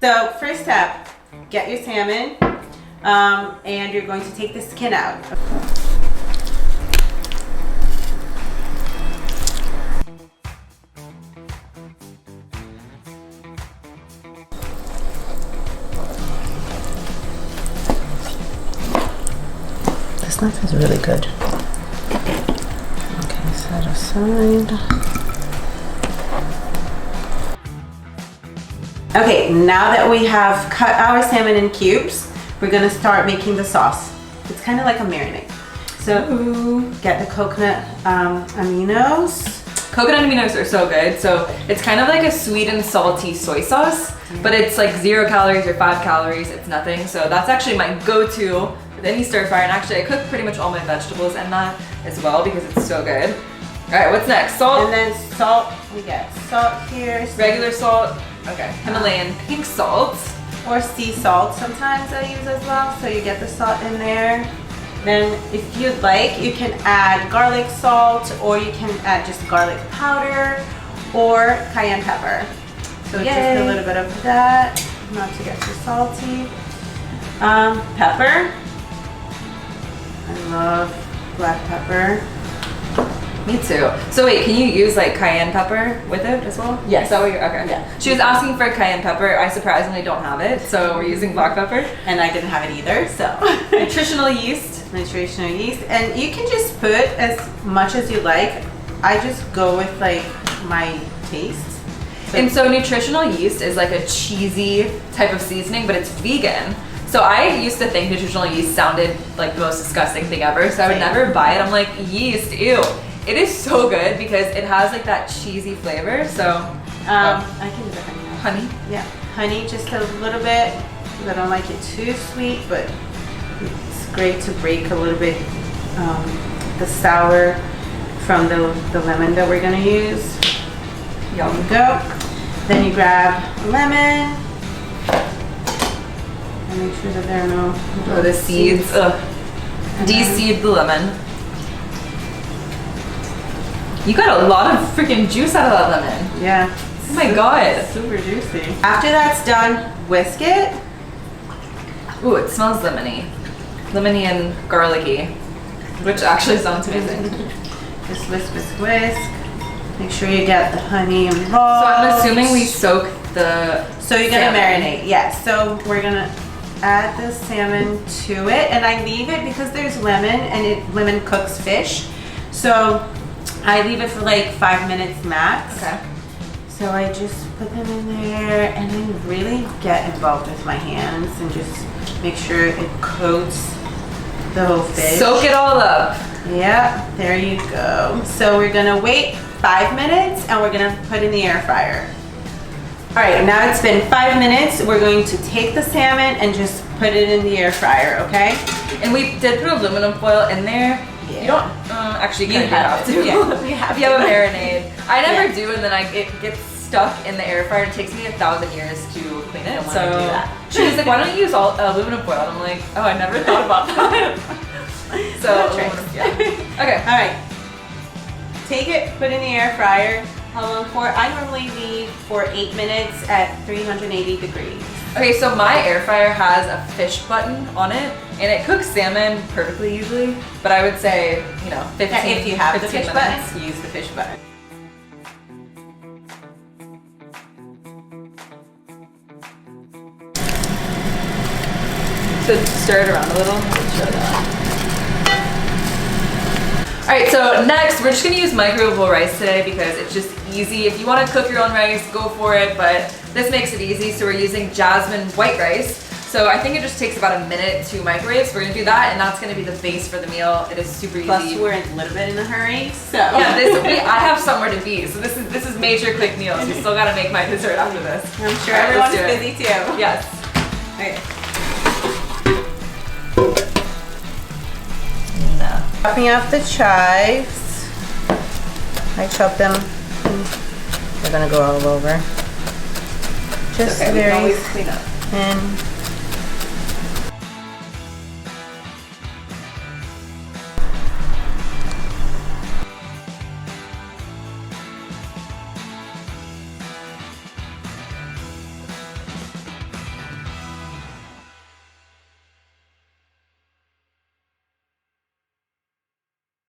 So first step, get your salmon, and you're going to take the skin out. This knife is really good. Okay, set aside. Okay, now that we have cut our salmon in cubes, we're gonna start making the sauce. It's kind of like a marinade. So get the coconut aminos. Coconut aminos are so good. So it's kind of like a sweet and salty soy sauce, but it's like 0 calories or 5 calories. It's nothing. So that's actually my go-to with any stir fry. And actually I cook pretty much all my vegetables in that as well because it's so good. All right, what's next? Salt. And then salt, we get salt here. Regular salt. Okay, Himalayan pink salt. Or sea salt sometimes I use as well. So you get the salt in there. Then if you'd like, you can add garlic salt, or you can add just garlic powder or cayenne pepper. So just a little bit of that, not to get too salty. Pepper. I love black pepper. Me too. So wait, can you use like cayenne pepper with it as well? Yes. Is that what you're, okay. Yeah. She was asking for cayenne pepper. I surprisingly don't have it, so we're using black pepper. And I didn't have it either, so. Nutritional yeast. Nutritional yeast. And you can just put as much as you like. I just go with like my taste. And so nutritional yeast is like a cheesy type of seasoning, but it's vegan. So I used to think nutritional yeast sounded like the most disgusting thing ever, so I would never buy it. I'm like, yeast, ew. It is so good because it has like that cheesy flavor. So I can do the honey. Honey? Yeah, honey, just a little bit. I don't like it too sweet, but it's great to break a little bit the sour from the lemon that we're gonna use. There you go. Then you grab a lemon. And make sure that there are no the seeds. Ugh. De-seed the lemon. You got a lot of freaking juice out of that lemon. Yeah. Oh my god. Super juicy. After that's done, whisk it. Ooh, it smells lemony. Lemony and garlicky, which actually sounds amazing. Just whisk, whisk, whisk. Make sure you get the honey involved. So I'm assuming we soak the So you're gonna marinate, yes. So we're gonna add the salmon to it, and I leave it because there's lemon, and lemon cooks fish. So I leave it for like 5 minutes max. Okay. So I just put them in there and then really get involved with my hands and just make sure it coats the whole fish. Soak it all up. Yeah, there you go. So we're gonna wait 5 minutes and we're gonna put in the air fryer. All right, now it's been 5 minutes. We're going to take the salmon and just put it in the air fryer, okay? And we did put aluminum foil in there. Yeah. You don't, actually you have to. Yeah, we have if you have a marinade. I never do, and then it gets stuck in the air fryer. It takes me 1,000 years to clean it. So do that. She was like, why don't you use aluminum foil? And I'm like, oh, I never thought about that. So aluminum, yeah. Okay. All right. Take it, put it in the air fryer. How long for? I normally leave for 8 minutes at 380 degrees. Okay, so my air fryer has a fish button on it, and it cooks salmon perfectly usually, but I would say, 15 If you have the fish minutes. button, use the fish button. So stir it around a little. Show that. All right, so next we're just gonna use microwavable rice today because it's just easy. If you wanna cook your own rice, go for it, but this makes it easy. So we're using jasmine white rice. So I think it just takes about a minute to microwave. So we're gonna do that, and that's gonna be the base for the meal. It is super easy. Plus we're a little bit in a hurry, so. Yeah, I have somewhere to be. So this is major quick meals. We still gotta make my dessert after this. I'm sure All right, everyone's let's do it. busy too. Yes. Okay. Chopping off the chives. I chop them. They're gonna go all over. Just okay, very we can always clean up. thin.